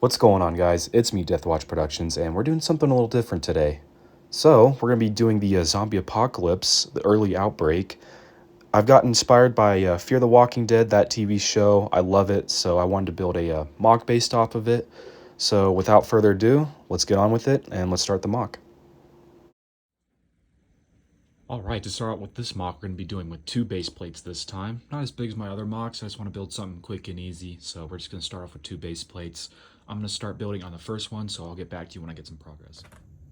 What's going on, guys? It's me, Deathwatch Productions, and we're doing something a little different today. So, we're going to be doing the zombie apocalypse, the early outbreak. I've got inspired by Fear the Walking Dead, that TV show. I love it, so I wanted to build a mock based off of it. So, without further ado, let's get on with it, and let's start the mock. Alright, to start out with this mock, we're going to be doing with 2 base plates this time. Not as big as my other mocks, I just want to build something quick and easy, so we're just going to start off with 2 base plates. I'm going to start building on the first one, so I'll get back to you when I get some progress.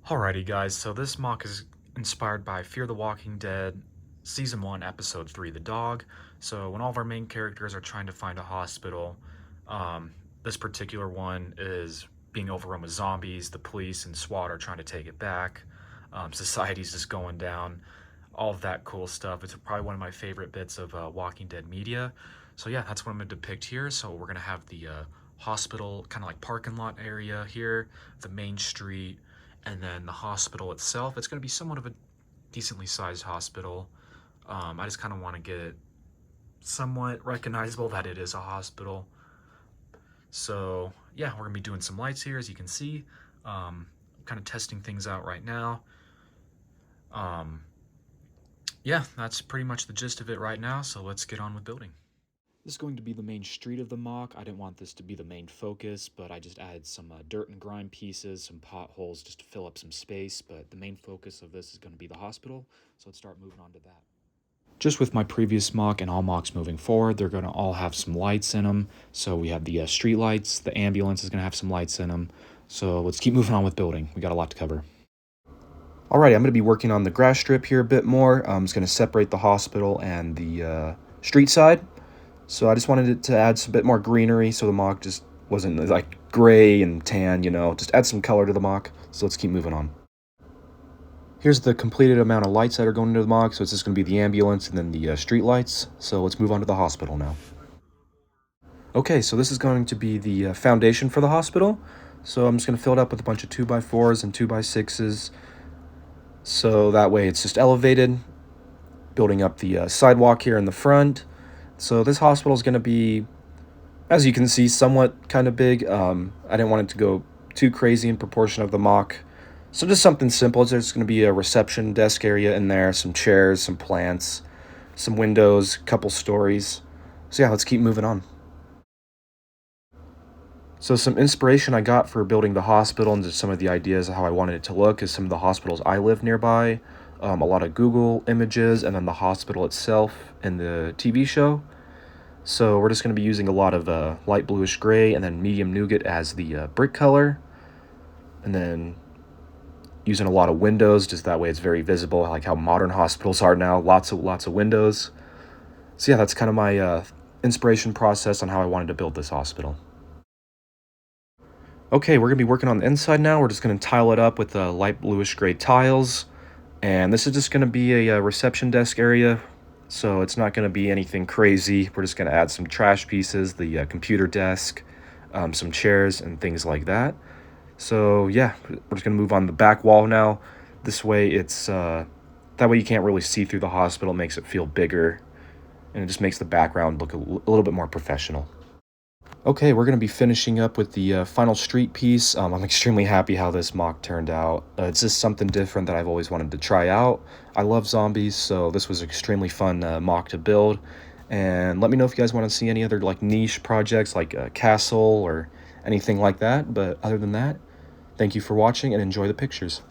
Alrighty guys, so this mock is inspired by Fear the Walking Dead, Season 1, Episode 3, The Dog. So when all of our main characters are trying to find a hospital, this particular one is being overrun with zombies, the police and SWAT are trying to take it back, society's just going down, all of that cool stuff. It's probably one of my favorite bits of Walking Dead media. So yeah, that's what I'm going to depict here. So we're going to have the hospital, kind of like parking lot area here, the main street, and then the hospital itself. It's going to be somewhat of a decently sized hospital. I just kind of want to get it somewhat recognizable that it is a hospital. So yeah, we're going to be doing some lights here, as you can see. I'm kind of testing things out right now. Yeah, that's pretty much the gist of it right now, so let's get on with building. This is going to be the main street of the mock. I didn't want this to be the main focus, but I just added some dirt and grime pieces, some potholes just to fill up some space, but the main focus of this is going to be the hospital, so let's start moving on to that. Just with my previous mock and all mocks moving forward, they're going to all have some lights in them. So we have the street lights, the ambulance is going to have some lights in them. So let's keep moving on with building. We got a lot to cover. Alrighty, I'm going to be working on the grass strip here a bit more. I'm just going to separate the hospital and the street side. So I just wanted it to add some bit more greenery so the mock just wasn't like gray and tan, you know, just add some color to the mock. So let's keep moving on. Here's the completed amount of lights that are going into the mock. So it's just going to be the ambulance and then the street lights. So let's move on to the hospital now. Okay, so this is going to be the foundation for the hospital. So I'm just going to fill it up with a bunch of 2x4s and 2x6s. So that way it's just elevated, building up the sidewalk here in the front. So this hospital is going to be, as you can see, somewhat kind of big. I didn't want it to go too crazy in proportion of the mock. So just something simple. There's going to be a reception desk area in there, some chairs, some plants, some windows, a couple stories. So yeah, let's keep moving on. So some inspiration I got for building the hospital and just some of the ideas of how I wanted it to look is some of the hospitals I live nearby, a lot of Google images, and then the hospital itself in the TV show. So we're just going to be using a lot of light bluish gray and then medium nougat as the brick color. And then using a lot of windows, just that way it's very visible, like how modern hospitals are now, lots of windows. So yeah, that's kind of my inspiration process on how I wanted to build this hospital. Okay, we're going to be working on the inside now. We're just going to tile it up with the light bluish gray tiles. And this is just going to be a reception desk area. So it's not going to be anything crazy. We're just going to add some trash pieces, the computer desk, some chairs and things like that. So yeah, we're just going to move on the back wall now. This way it's, that way you can't really see through the hospital. It makes it feel bigger. And it just makes the background look a little bit more professional. Okay, we're going to be finishing up with the final street piece. I'm extremely happy how this mock turned out. It's just something different that I've always wanted to try out. I love zombies, so this was extremely fun mock to build. And let me know if you guys want to see any other like niche projects like a castle or anything like that. But other than that, thank you for watching and enjoy the pictures.